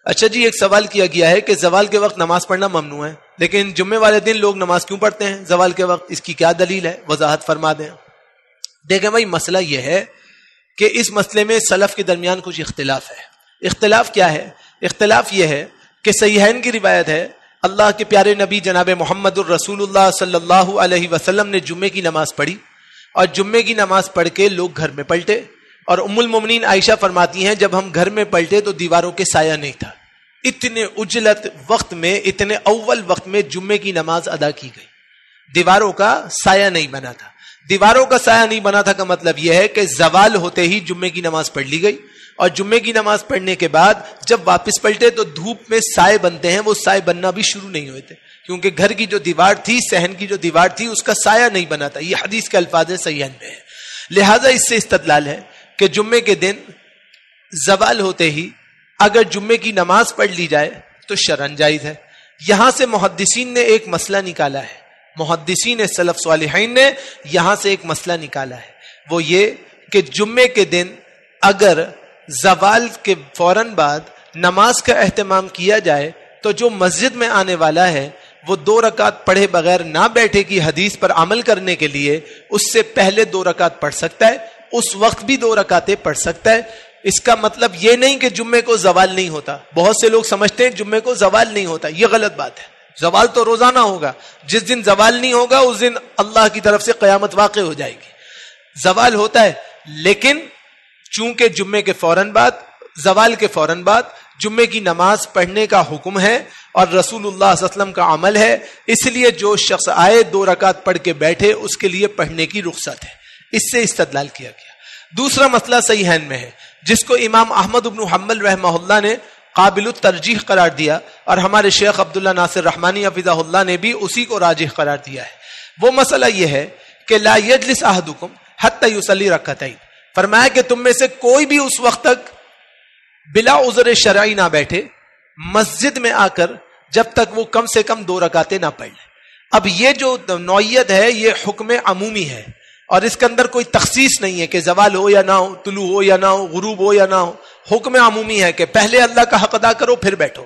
اچھا جی، ایک سوال کیا گیا ہے کہ زوال کے وقت نماز پڑھنا ممنوع ہے، لیکن جمعے والے دن لوگ نماز کیوں پڑھتے ہیں زوال کے وقت؟ اس کی کیا دلیل ہے؟ وضاحت فرما دیں۔ دیکھیں بھائی، مسئلہ یہ ہے کہ اس مسئلے میں سلف کے درمیان کچھ اختلاف ہے۔ اختلاف کیا ہے؟ اختلاف یہ ہے کہ صحیحین کی روایت ہے، اللہ کے پیارے نبی جناب محمد الرسول اللہ صلی اللہ علیہ وسلم نے جمعے کی نماز پڑھی، اور جمعے کی نماز پڑھ کے لوگ گھر میں پلٹے، اور ام المومنین عائشہ فرماتی ہیں جب ہم گھر میں پلٹے تو دیواروں کے سایہ نہیں تھا۔ اتنے اجلت وقت میں، اتنے اول وقت میں جمعے کی نماز ادا کی گئی، دیواروں کا سایہ نہیں بنا تھا۔ دیواروں کا سایہ نہیں بنا تھا کا مطلب یہ ہے کہ زوال ہوتے ہی جمعے کی نماز پڑھ لی گئی، اور جمعے کی نماز پڑھنے کے بعد جب واپس پلٹے تو دھوپ میں سائے بنتے ہیں، وہ سائے بننا بھی شروع نہیں ہوئے تھے، کیونکہ گھر کی جو دیوار تھی، صحن کی جو دیوار تھی، اس کا سایہ نہیں بنا تھا۔ یہ حدیث کے الفاظ صحیحین میں ہے۔ لہذا اس سے استدلال ہے کہ جمعے کے دن زوال ہوتے ہی اگر جمعے کی نماز پڑھ لی جائے تو شرعاً جائز ہے۔ یہاں سے محدثین نے ایک مسئلہ نکالا ہے، محدثین سلف صالحین نے یہاں سے ایک مسئلہ نکالا ہے، وہ یہ کہ جمعے کے دن اگر زوال کے فوراً بعد نماز کا اہتمام کیا جائے تو جو مسجد میں آنے والا ہے وہ 2 رکعت پڑھے بغیر نہ بیٹھے کی حدیث پر عمل کرنے کے لیے اس سے پہلے 2 رکعت پڑھ سکتا ہے، اس وقت بھی 2 رکعتیں پڑھ سکتا ہے۔ اس کا مطلب یہ نہیں کہ جمعے کو زوال نہیں ہوتا۔ بہت سے لوگ سمجھتے ہیں جمعے کو زوال نہیں ہوتا، یہ غلط بات ہے۔ زوال تو روزانہ ہوگا، جس دن زوال نہیں ہوگا اس دن اللہ کی طرف سے قیامت واقع ہو جائے گی۔ زوال ہوتا ہے، لیکن چونکہ جمعے کے فوراً بعد، زوال کے فوراً بعد جمعے کی نماز پڑھنے کا حکم ہے اور رسول اللہ صلی اللہ علیہ وسلم کا عمل ہے، اس لیے جو شخص آئے 2 رکعت پڑھ کے بیٹھے اس کے لیے پڑھنے کی رخصت ہے۔ اس سے استدلال کیا گیا۔ دوسرا مسئلہ صحیحین میں ہے، جس کو امام احمد بن حنبل رحمہ اللہ نے قابل الترجیح قرار دیا، اور ہمارے شیخ عبداللہ ناصر رحمانی حفظہ اللہ نے بھی اسی کو راجح قرار دیا ہے۔ وہ مسئلہ یہ ہے کہ لا یجلس احدکم حتی یصلی رکعتین، فرمایا کہ تم میں سے کوئی بھی اس وقت تک بلا عذر شرعی نہ بیٹھے مسجد میں آ کر جب تک وہ کم سے کم 2 رکعتیں نہ پڑھ لے۔ اب یہ جو نوعیت ہے یہ حکم عمومی ہے، اور اس کے اندر کوئی تخصیص نہیں ہے کہ زوال ہو یا نہ ہو، طلوع ہو یا نہ ہو، غروب ہو یا نہ ہو۔ حکم عمومی ہے کہ پہلے اللہ کا حق ادا کرو پھر بیٹھو۔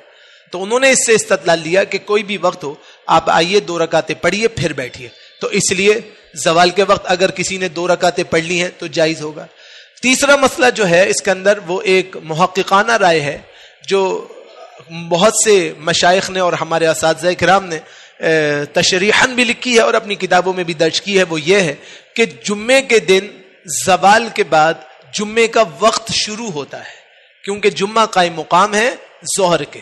تو انہوں نے اس سے استدلال لیا کہ کوئی بھی وقت ہو آپ آئیے 2 رکعتیں پڑھیے پھر بیٹھیے، تو اس لیے زوال کے وقت اگر کسی نے 2 رکعتیں پڑھ لی ہیں تو جائز ہوگا۔ تیسرا مسئلہ جو ہے اس کے اندر وہ ایک محققانہ رائے ہے جو بہت سے مشائخ نے اور ہمارے اساتذہ کرام نے تشریحاً بھی لکھی ہے اور اپنی کتابوں میں بھی درج کی ہے، وہ یہ ہے کہ جمعے کے دن زوال کے بعد جمعے کا وقت شروع ہوتا ہے، کیونکہ جمعہ قائم مقام ہے ظہر کے،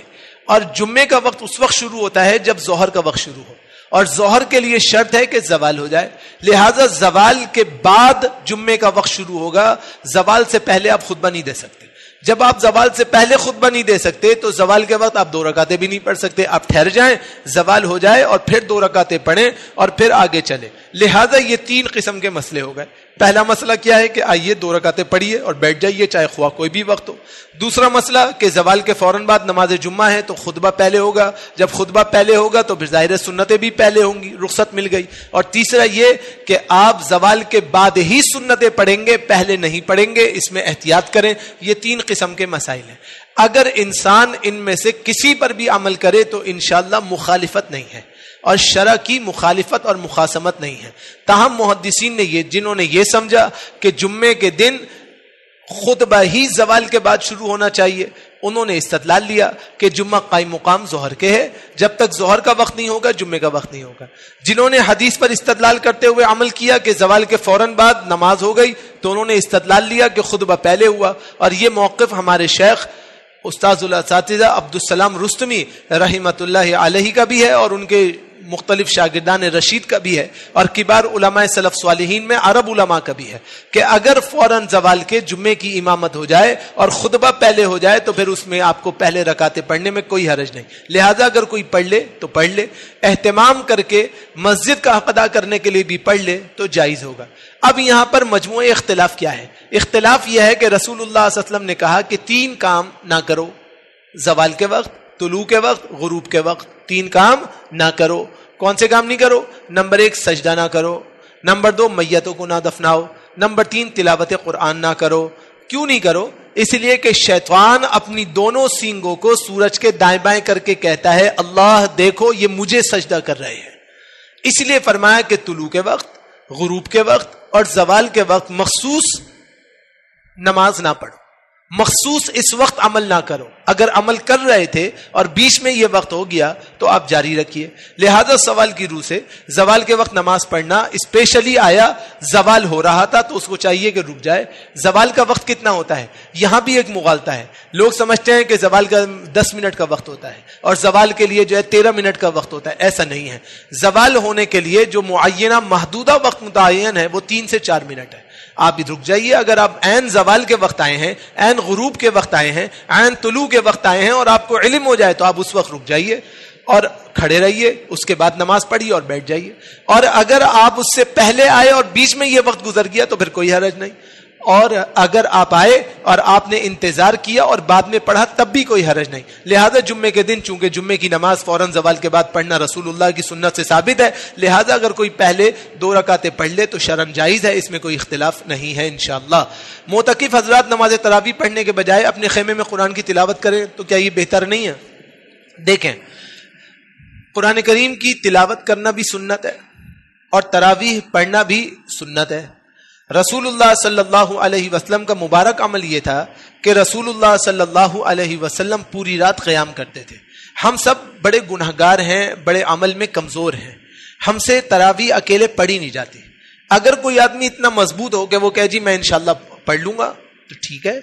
اور جمعے کا وقت اس وقت شروع ہوتا ہے جب ظہر کا وقت شروع ہو، اور ظہر کے لیے شرط ہے کہ زوال ہو جائے، لہذا زوال کے بعد جمعے کا وقت شروع ہوگا۔ زوال سے پہلے آپ خطبہ نہیں دے سکتے۔ جب آپ زوال سے پہلے خطبہ نہیں دے سکتے تو زوال کے وقت آپ 2 رکعتیں بھی نہیں پڑھ سکتے۔ آپ ٹھہر جائیں، زوال ہو جائے اور پھر 2 رکعتیں پڑھیں اور پھر آگے چلیں۔ لہذا یہ 3 قسم کے مسئلے ہو گئے۔ پہلا مسئلہ کیا ہے کہ آئیے 2 رکعتیں پڑھیے اور بیٹھ جائیے، چاہے خواہ کوئی بھی وقت ہو۔ دوسرا مسئلہ کہ زوال کے فوراً بعد نماز جمعہ ہے تو خطبہ پہلے ہوگا، جب خطبہ پہلے ہوگا تو پھر ظاہر سنتیں بھی پہلے ہوں گی، رخصت مل گئی۔ اور تیسرا یہ کہ آپ زوال کے بعد ہی سنتیں پڑھیں گے، پہلے نہیں پڑھیں گے، اس میں احتیاط کریں۔ یہ 3 قسم کے مسائل ہیں۔ اگر انسان ان میں سے کسی پر بھی عمل کرے تو انشاءاللہ مخالفت نہیں ہے، اور شرع کی مخالفت اور مخاصمت نہیں ہے۔ تاہم محدثین نے جنہوں نے یہ سمجھا کہ جمعے کے دن خطبہ ہی زوال کے بعد شروع ہونا چاہیے، انہوں نے استدلال لیا کہ جمعہ قائم مقام ظہر کے ہے، جب تک ظہر کا وقت نہیں ہوگا جمعے کا وقت نہیں ہوگا۔ جنہوں نے حدیث پر استدلال کرتے ہوئے عمل کیا کہ زوال کے فوراً بعد نماز ہو گئی، تو انہوں نے استدلال لیا کہ خطبہ پہلے ہوا، اور یہ موقف ہمارے شیخ استاذ الاساتذہ عبدالسلام رستمی رحمۃ اللہ علیہ کا بھی ہے، اور ان کے مختلف شاگردان رشید کا بھی ہے، اور کبار علماء سلف صالحین میں عرب علماء کا بھی ہے کہ اگر فوراً زوال کے جمعے کی امامت ہو جائے اور خطبہ پہلے ہو جائے تو پھر اس میں آپ کو پہلے رکعتیں پڑھنے میں کوئی حرج نہیں۔ لہذا اگر کوئی پڑھ لے تو پڑھ لے، اہتمام کر کے مسجد کا حق ادا کرنے کے لیے بھی پڑھ لے تو جائز ہوگا۔ اب یہاں پر مجموعی اختلاف کیا ہے؟ اختلاف یہ ہے کہ رسول اللہ صلی اللہ علیہ وسلم نے کہا کہ 3 کام نہ کرو زوال کے وقت، طلوع کے وقت، غروب کے وقت، 3 کام نہ کرو۔ کون سے کام نہیں کرو؟ نمبر 1 سجدہ نہ کرو، نمبر 2 میتوں کو نہ دفناؤ، نمبر 3 تلاوت قرآن نہ کرو۔ کیوں نہیں کرو؟ اس لیے کہ شیطان اپنی دونوں سینگوں کو سورج کے دائیں بائیں کر کے کہتا ہے اللہ دیکھو یہ مجھے سجدہ کر رہے ہیں. اس لیے فرمایا کہ طلوع کے وقت، غروب کے وقت اور زوال کے وقت مخصوص نماز نہ پڑھو، مخصوص اس وقت عمل نہ کرو. اگر عمل کر رہے تھے اور بیچ میں یہ وقت ہو گیا تو آپ جاری رکھیے. لہذا سوال کی روح سے زوال کے وقت نماز پڑھنا اسپیشلی آیا، زوال ہو رہا تھا تو اس کو چاہیے کہ رک جائے. زوال کا وقت کتنا ہوتا ہے؟ یہاں بھی ایک مغالطہ ہے. لوگ سمجھتے ہیں کہ زوال کا 10 منٹ کا وقت ہوتا ہے اور زوال کے لیے جو ہے 13 منٹ کا وقت ہوتا ہے. ایسا نہیں ہے. زوال ہونے کے لیے جو معینہ محدودہ وقت متعین ہے وہ 3 سے 4 منٹ ہے. آپ رک جائیے. اگر آپ عین زوال کے وقت آئے ہیں، عین غروب کے وقت آئے ہیں، عین طلوع کے وقت آئے ہیں اور آپ کو علم ہو جائے تو آپ اس وقت رک جائیے اور کھڑے رہیے، اس کے بعد نماز پڑھیے اور بیٹھ جائیے. اور اگر آپ اس سے پہلے آئے اور بیچ میں یہ وقت گزر گیا تو پھر کوئی حرج نہیں. اور اگر آپ آئے اور آپ نے انتظار کیا اور بعد میں پڑھا تب بھی کوئی حرج نہیں. لہذا جمعے کے دن چونکہ جمعے کی نماز فوراً زوال کے بعد پڑھنا رسول اللہ کی سنت سے ثابت ہے، لہذا اگر کوئی پہلے 2 رکعتیں پڑھ لے تو شرعاً جائز ہے، اس میں کوئی اختلاف نہیں ہے انشاءاللہ. معتکف حضرات نماز تراویح پڑھنے کے بجائے اپنے خیمے میں قرآن کی تلاوت کریں تو کیا یہ بہتر نہیں ہے؟ دیکھیں، قرآن کریم کی تلاوت کرنا بھی سنت ہے اور تراویح پڑھنا بھی سنت ہے. رسول اللہ صلی اللہ علیہ وسلم کا مبارک عمل یہ تھا کہ رسول اللہ صلی اللہ علیہ وسلم پوری رات قیام کرتے تھے. ہم سب بڑے گنہگار ہیں، بڑے عمل میں کمزور ہیں، ہم سے تراویح اکیلے پڑھی نہیں جاتی. اگر کوئی آدمی اتنا مضبوط ہو کہ وہ کہے جی میں انشاءاللہ پڑھ لوں گا تو ٹھیک ہے،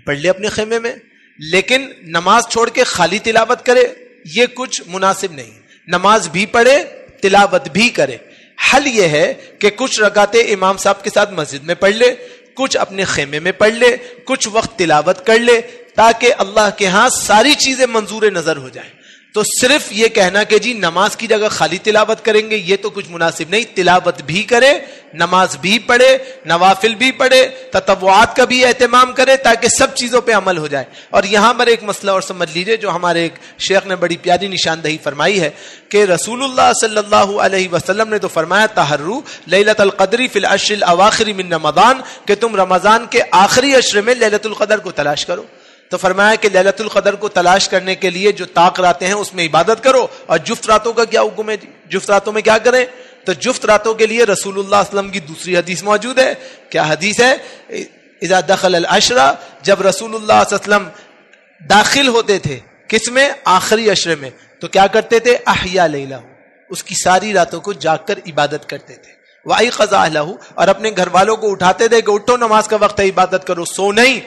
پڑھ لے اپنے خیمے میں، لیکن نماز چھوڑ کے خالی تلاوت کرے یہ کچھ مناسب نہیں. نماز بھی پڑھے، تلاوت بھی کرے. حل یہ ہے کہ کچھ رکعتیں امام صاحب کے ساتھ مسجد میں پڑھ لے، کچھ اپنے خیمے میں پڑھ لے، کچھ وقت تلاوت کر لے، تاکہ اللہ کے ہاں ساری چیزیں منظور نظر ہو جائیں. تو صرف یہ کہنا کہ جی نماز کی جگہ خالی تلاوت کریں گے یہ تو کچھ مناسب نہیں. تلاوت بھی کرے، نماز بھی پڑھے، نوافل بھی پڑھے، تطوعات کا بھی اہتمام کرے تاکہ سب چیزوں پہ عمل ہو جائے. اور یہاں پر ایک مسئلہ اور سمجھ لیجئے جو ہمارے ایک شیخ نے بڑی پیاری نشاندہی فرمائی ہے کہ رسول اللہ صلی اللہ علیہ وسلم نے تو فرمایا تحروا لیلۃ القدر فی العشر الاواخر من رمضان، کہ تم رمضان کے آخری عشر میں لیلۃ القدر کو تلاش کرو. تو فرمایا کہ لیلۃ القدر کو تلاش کرنے کے لیے جو طاق راتیں ہیں اس میں عبادت کرو. اور جفت راتوں کا کیا حکم ہے؟ جفت راتوں میں کیا کریں؟ تو جفت راتوں کے لیے رسول اللہ صلی اللہ علیہ وسلم کی دوسری حدیث موجود ہے. کیا حدیث ہے؟ اذا دخل العشر، جب رسول اللہ صلی اللہ علیہ وسلم داخل ہوتے تھے کس میں؟ آخری عشر میں، تو کیا کرتے تھے؟ احیا لیلہ، اس کی ساری راتوں کو جاگ کر عبادت کرتے تھے. وایقظ اہلہ، اور اپنے گھر والوں کو اٹھاتے تھے کہ اٹھو نماز کا وقت ہے عبادت کرو، سو نہیں.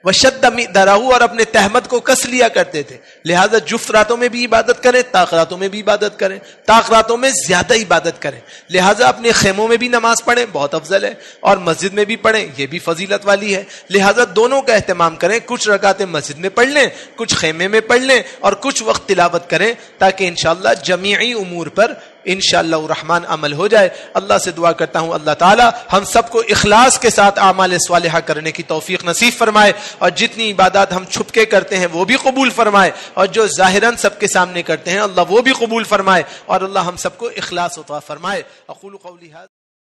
وشد مئزرہ، اور اپنے تہمت کو کس لیا کرتے تھے. لہذا جفت راتوں میں بھی عبادت کریں، طاق راتوں میں بھی عبادت کریں، طاق راتوں میں زیادہ عبادت کریں. لہذا اپنے خیموں میں بھی نماز پڑھیں، بہت افضل ہے، اور مسجد میں بھی پڑھیں، یہ بھی فضیلت والی ہے. لہذا دونوں کا اہتمام کریں، کچھ رکعتیں مسجد میں پڑھ لیں، کچھ خیمے میں پڑھ لیں، اور کچھ وقت تلاوت کریں تاکہ انشاءاللہ جمیعی امور پر انشاءاللہ الرحمن عمل ہو جائے. اللہ سے دعا کرتا ہوں اللہ تعالی ہم سب کو اخلاص کے ساتھ اعمال صالحہ کرنے کی توفیق نصیب فرمائے، اور جتنی عبادات ہم چھپ کے کرتے ہیں وہ بھی قبول فرمائے، اور جو ظاہراً سب کے سامنے کرتے ہیں اللہ وہ بھی قبول فرمائے، اور اللہ ہم سب کو اخلاص عطا فرمائے. اقول قولی ھذا